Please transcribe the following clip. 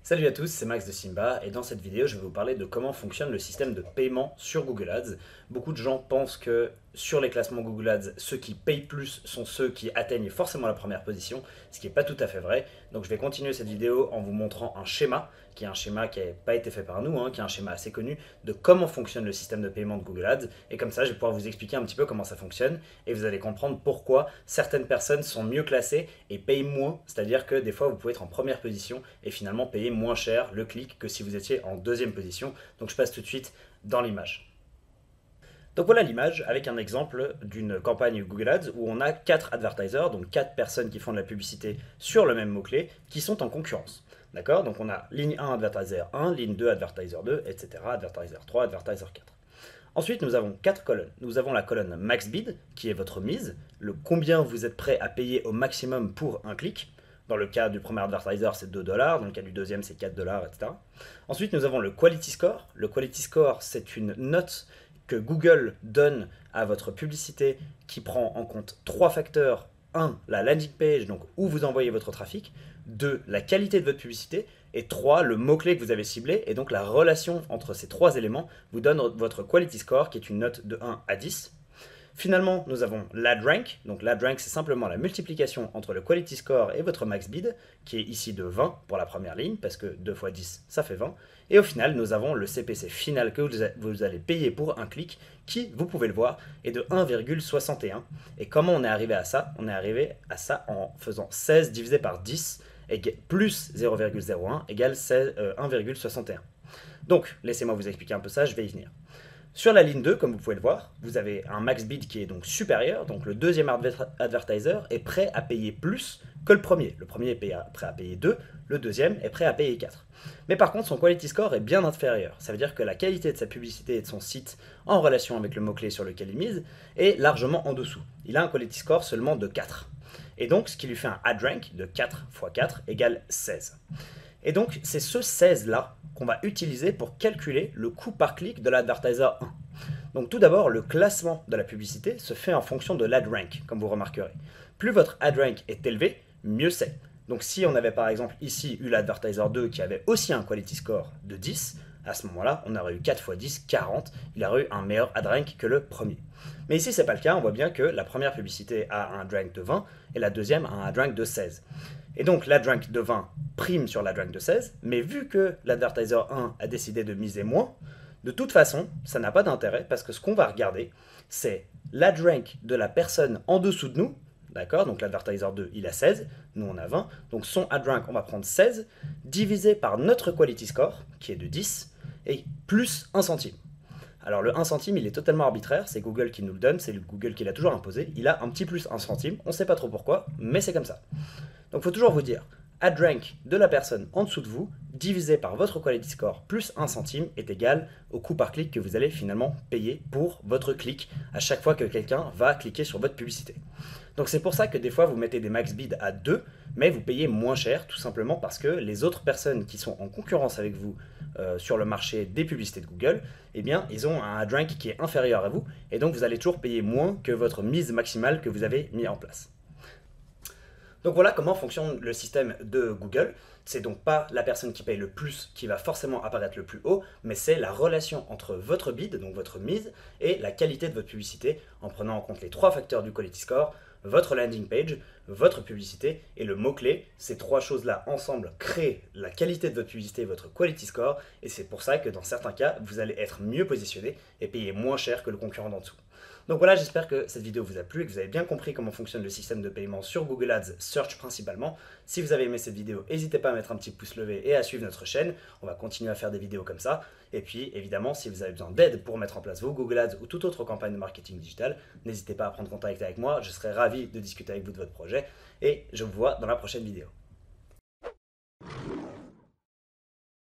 Salut à tous, c'est Max de Simba et dans cette vidéo je vais vous parler de comment fonctionne le système de paiement sur Google Ads. Beaucoup de gens pensent que sur les classements Google Ads, ceux qui payent plus sont ceux qui atteignent forcément la première position, ce qui n'est pas tout à fait vrai. Donc je vais continuer cette vidéo en vous montrant un schéma, qui est un schéma qui n'a pas été fait par nous, qui est un schéma assez connu, de comment fonctionne le système de paiement de Google Ads. Et comme ça je vais pouvoir vous expliquer un petit peu comment ça fonctionne et vous allez comprendre pourquoi certaines personnes sont mieux classées et payent moins. C'est-à-dire que des fois vous pouvez être en première position et finalement payer moins cher le clic que si vous étiez en deuxième position. Donc je passe tout de suite dans l'image. Donc voilà l'image avec un exemple d'une campagne Google Ads où on a 4 advertisers, donc 4 personnes qui font de la publicité sur le même mot-clé, qui sont en concurrence. D'accord? Donc on a ligne 1, advertiser 1, ligne 2, advertiser 2, etc. Advertiser 3, advertiser 4. Ensuite, nous avons 4 colonnes. Nous avons la colonne Max Bid, qui est votre mise, le combien vous êtes prêt à payer au maximum pour un clic. Dans le cas du premier advertiser, c'est 2 dollars. Dans le cas du deuxième, c'est 4 dollars, etc. Ensuite, nous avons le Quality Score. Le Quality Score, c'est une note que Google donne à votre publicité qui prend en compte 3 facteurs. 1, la landing page, donc où vous envoyez votre trafic. 2, la qualité de votre publicité. Et 3, le mot-clé que vous avez ciblé. Et donc la relation entre ces 3 éléments vous donne votre Quality Score, qui est une note de 1 à 10. Finalement, nous avons l'AdRank. Donc l'AdRank, c'est simplement la multiplication entre le Quality Score et votre Max Bid, qui est ici de 20 pour la première ligne, parce que 2 fois 10, ça fait 20. Et au final, nous avons le CPC final que vous allez payer pour un clic, qui, vous pouvez le voir, est de 1,61. Et comment on est arrivé à ça? On est arrivé à ça en faisant 16 divisé par 10, plus 0,01 égale 1,61. Donc, laissez-moi vous expliquer un peu ça, je vais y venir. Sur la ligne 2, comme vous pouvez le voir, vous avez un max bid qui est donc supérieur, donc le deuxième advertiser est prêt à payer plus que le premier. Le premier est prêt à payer 2, le deuxième est prêt à payer 4. Mais par contre, son quality score est bien inférieur. Ça veut dire que la qualité de sa publicité et de son site en relation avec le mot-clé sur lequel il mise est largement en dessous. Il a un quality score seulement de 4. Et donc, ce qui lui fait un ad rank de 4 x 4 égale 16. Et donc, c'est ce 16-là qu'on va utiliser pour calculer le coût par clic de l'advertiser 1. Donc tout d'abord, le classement de la publicité se fait en fonction de l'ad rank, comme vous remarquerez. Plus votre ad rank est élevé, mieux c'est. Donc si on avait par exemple ici eu l'advertiser 2 qui avait aussi un quality score de 10, à ce moment-là, on aurait eu 4 x 10, 40, il aurait eu un meilleur ad rank que le premier. Mais ici, c'est pas le cas, on voit bien que la première publicité a un ad rank de 20 et la deuxième a un ad rank de 16. Et donc l'ad rank de 20 prime sur l'ad rank de 16, mais vu que l'advertiser 1 a décidé de miser moins, de toute façon, ça n'a pas d'intérêt parce que ce qu'on va regarder, c'est l'ad rank de la personne en dessous de nous, d'accord? Donc l'advertiser 2, il a 16, nous on a 20, donc son ad rank, on va prendre 16, divisé par notre quality score, qui est de 10, et plus 1 centime. Alors le 1 centime, il est totalement arbitraire, c'est Google qui nous le donne, c'est Google qui l'a toujours imposé, il a un petit plus 1 centime, on ne sait pas trop pourquoi, mais c'est comme ça. Donc il faut toujours vous dire, ad rank de la personne en dessous de vous, divisé par votre quality score plus 1 centime, est égal au coût par clic que vous allez finalement payer pour votre clic à chaque fois que quelqu'un va cliquer sur votre publicité. Donc c'est pour ça que des fois vous mettez des max bid à 2, mais vous payez moins cher, tout simplement parce que les autres personnes qui sont en concurrence avec vous sur le marché des publicités de Google, eh bien ils ont un ad rank qui est inférieur à vous, et donc vous allez toujours payer moins que votre mise maximale que vous avez mis en place. Donc voilà comment fonctionne le système de Google. C'est donc pas la personne qui paye le plus qui va forcément apparaître le plus haut, mais c'est la relation entre votre bid, donc votre mise, et la qualité de votre publicité, en prenant en compte les 3 facteurs du quality score, votre landing page, votre publicité et le mot-clé. Ces 3 choses-là ensemble créent la qualité de votre publicité et votre quality score, et c'est pour ça que dans certains cas, vous allez être mieux positionné et payer moins cher que le concurrent d'en dessous. Donc voilà, j'espère que cette vidéo vous a plu et que vous avez bien compris comment fonctionne le système de paiement sur Google Ads Search principalement. Si vous avez aimé cette vidéo, n'hésitez pas à mettre un petit pouce levé et à suivre notre chaîne. On va continuer à faire des vidéos comme ça. Et puis évidemment, si vous avez besoin d'aide pour mettre en place vos Google Ads ou toute autre campagne de marketing digital, n'hésitez pas à prendre contact avec moi. Je serai ravi de discuter avec vous de votre projet et je vous vois dans la prochaine vidéo.